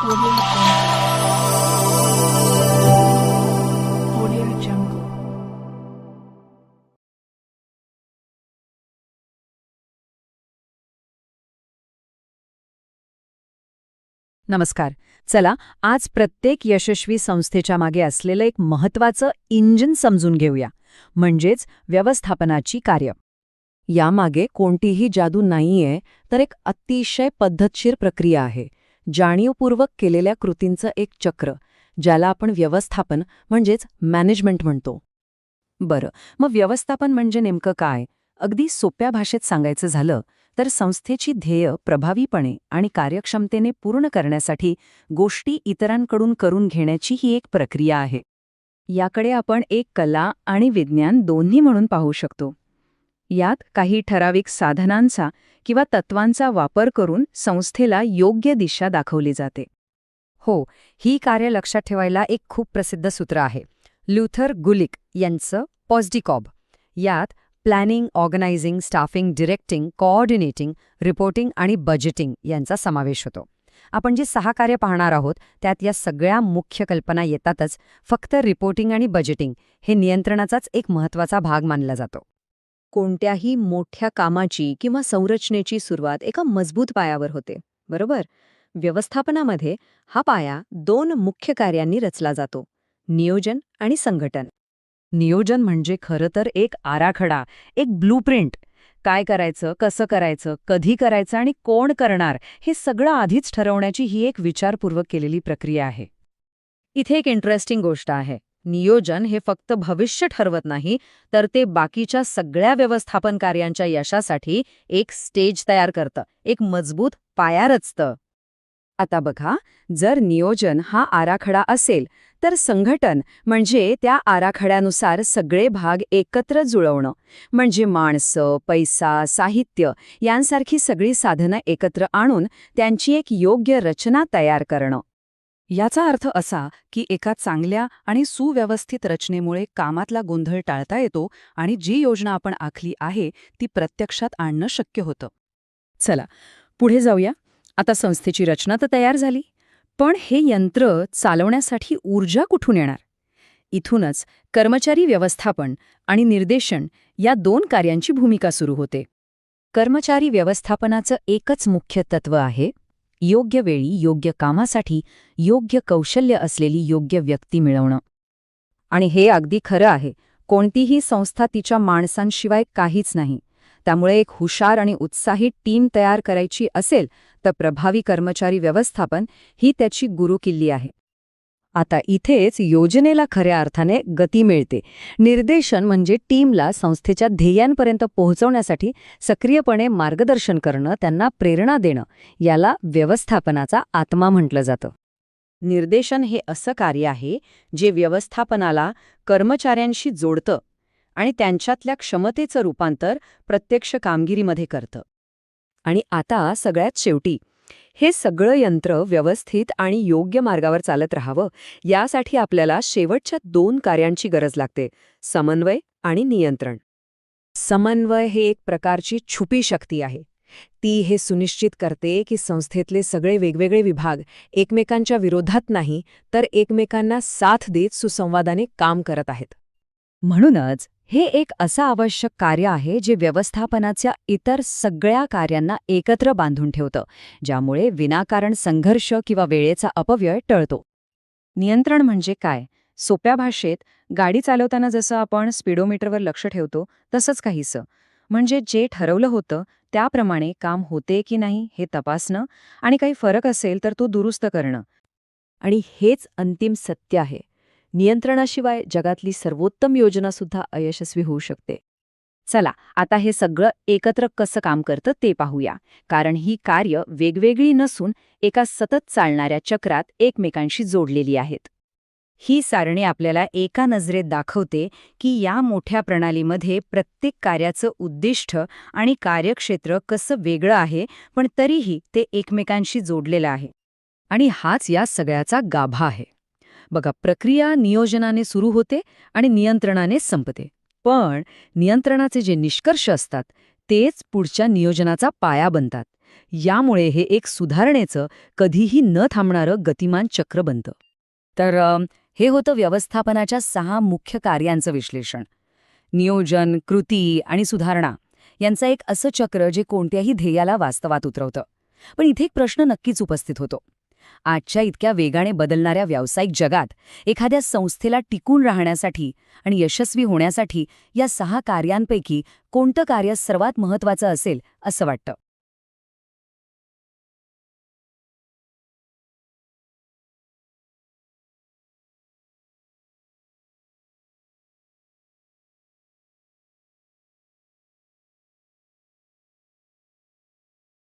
Audio Jungle. Audio Jungle. नमस्कार. चला, आज प्रत्येक यशस्वी संस्थेच्या मागे असलेलं एक महत्त्वाचं इंजिन समजून घेऊया, म्हणजेच व्यवस्थापनाची कार्य. यामागे कोणतीही जादू नाहीये, तर एक अतिशय पद्धतशीर प्रक्रिया आहे, जाणीवपूर्वक केलेल्या कृतींचं एक चक्र, ज्याला आपण व्यवस्थापन म्हणजेच मॅनेजमेंट म्हणतो. बरं, मग व्यवस्थापन म्हणजे नेमकं काय? अगदी सोप्या भाषेत सांगायचं झालं तर संस्थेची ध्येय प्रभावीपणे आणि कार्यक्षमतेने पूर्ण करण्यासाठी गोष्टी इतरांकडून करून घेण्याची ही एक प्रक्रिया आहे. याकडे आपण एक कला आणि विज्ञान दोन्ही म्हणून पाहू शकतो. यात काही ठराविक साधनांचा किंवा तत्वांचा वापर करून संस्थेला योग्य दिशा दाखवली जाते. हो, ही कार्य लक्षात ठेवायला एक खूप प्रसिद्ध सूत्र आहे, ल्युथर गुलिक यांचं पॉझडिकॉब. यात planning, organising, staffing, directing, coordinating, reporting आणि बजेटिंग यांचा समावेश होतो. आपण जी 6 कार्य पाहणार आहोत त्यात या सगळ्या मुख्य कल्पना येतातच. फक्त रिपोर्टिंग आणि बजेटिंग हे नियंत्रणाचाच एक महत्त्वाचा भाग मानला जातो. कोणत्याही मोठ्या कामाची किंवा संरचनेची सुरुवात एका मजबूत पायावर होते, बरोबर? व्यवस्थापनामध्ये हा पाया 2 मुख्य कार्यांनी रचला जातो, नियोजन आणि संघटन. नियोजन म्हणजे खरं तर एक आराखडा, एक ब्लूप्रिंट. काय करायचं, कसं करायचं, कधी करायचं आणि कोण करणार हे सगळं आधीच ठरवण्याची ही एक विचारपूर्वक केलेली प्रक्रिया आहे. इथे एक इंटरेस्टिंग गोष्ट आहे. नियोजन हे फक्त भविष्य ठरवत नाही, तर ते बाकीच्या सगळ्या व्यवस्थापन कार्यांच्या यशासाठी एक स्टेज तयार करतं, एक मजबूत पाया रचतं. आता बघा, जर नियोजन हा आराखडा असेल तर संघटन म्हणजे त्या आराखड्यानुसार सगळे भाग एकत्र जुळवणं, म्हणजे माणसं, पैसा, साहित्य यांसारखी सगळी साधनं एकत्र आणून त्यांची एक योग्य रचना तयार करणं. याचा अर्थ असा की एका चांगल्या आणि सुव्यवस्थित रचनेमुळे कामातला गोंधळ टाळता येतो आणि जी योजना आपण आखली आहे ती प्रत्यक्षात आणणं शक्य होतं. चला, पुढे जाऊया. आता संस्थेची रचना तर तयार झाली, पण हे यंत्र चालवण्यासाठी ऊर्जा कुठून येणार? इथूनच कर्मचारी व्यवस्थापन आणि निर्देशन या 2 कार्यांची भूमिका सुरू होते. कर्मचारी व्यवस्थापनाचं एकच मुख्य तत्व आहे, योग्य वेळी योग्य कामासाठी योग्य कौशल्य असलेली योग्य व्यक्ती मिळवणं. आणि हे अगदी खरं आहे, कोणतीही संस्था तिच्या माणसांशिवाय काहीच नाही. त्यामुळे एक हुशार आणि उत्साही टीम तयार करायची असेल तर प्रभावी कर्मचारी व्यवस्थापन ही त्याची गुरुकिल्ली आहे. आता इथेच योजनेला खऱ्या अर्थाने गती मिळते. निर्देशन म्हणजे टीमला संस्थेच्या ध्येयांपर्यंत पोहोचवण्यासाठी सक्रियपणे मार्गदर्शन करणं, त्यांना प्रेरणा देणं, याला व्यवस्थापनाचा आत्मा म्हटलं जातं. निर्देशन हे असं कार्य आहे जे व्यवस्थापनाला कर्मचाऱ्यांशी जोडतं आणि त्यांच्यातल्या क्षमतेचं रूपांतर प्रत्यक्ष कामगिरीमध्ये करतं. आणि आता सगळ्यात शेवटी, हे सगळं यंत्र व्यवस्थित आणि योग्य मार्गावर चालत राहावं यासाठी आपल्याला शेवटच्या 2 कार्यांची गरज लागते, समन्वय आणि नियंत्रण. समन्वय हे एक प्रकारची छुपी शक्ती आहे. ती हे सुनिश्चित करते की संस्थेतले सगळे वेगवेगळे विभाग एकमेकांच्या विरोधात नाही, तर एकमेकांना साथ देत सुसंवादाने काम करत आहेत. म्हणूनच हे एक असं आवश्यक कार्य आहे जे व्यवस्थापनाच्या इतर सगळ्या कार्यांना एकत्र बांधून ठेवतं, ज्यामुळे विनाकारण संघर्ष किंवा वेळेचा अपव्यय टळतो. नियंत्रण म्हणजे काय? सोप्या भाषेत, गाडी चालवताना जसं आपण स्पीडोमीटरवर लक्ष ठेवतो तसंच काहीसं. म्हणजे जे ठरवलं होतं त्याप्रमाणे काम होते की नाही हे तपासणं आणि काही फरक असेल तर तो दुरुस्त करणं. आणि हेच अंतिम सत्य आहे. नियंत्रणाशिवाय जगातली सर्वोत्तम योजनासुद्धा अयशस्वी होऊ शकते. चला, आता हे सगळं एकत्र कसं काम करतं ते पाहूया, कारण ही कार्य वेगवेगळी नसून एका सतत चालणाऱ्या चक्रात एकमेकांशी जोडलेली आहेत. ही सारणी आपल्याला एका नजरेत दाखवते की या मोठ्या प्रणालीमध्ये प्रत्येक कार्याचं उद्दिष्ट आणि कार्यक्षेत्र कसं वेगळं आहे, पण तरीही ते एकमेकांशी जोडलेलं आहे. आणि हाच या सगळ्याचा गाभा आहे. बघा, प्रक्रिया नियोजनाने सुरू होते आणि नियंत्रणाने संपते. पण नियंत्रणाचे जे निष्कर्ष असतात तेच पुढच्या नियोजनाचा पाया बनतात. यामुळे हे एक सुधारणेचं, कधीही न थांबणारं गतिमान चक्र बनतं. तर हे होतं व्यवस्थापनाच्या 6 मुख्य कार्यांचं विश्लेषण. नियोजन, कृती आणि सुधारणा यांचं एक असं चक्र जे कोणत्याही ध्येयाला वास्तवात उतरवतं. पण इथे एक प्रश्न नक्कीच उपस्थित होतो. आजच्या इतक्या वेगाने बदलणाऱ्या व्यावसायिक जगात एखाद्या संस्थेला टिकून राहण्यासाठी आणि यशस्वी होण्यासाठी या 6 कार्यांपैकी कोणतं कार्य सर्वात महत्त्वाचं असेल असं वाटतं?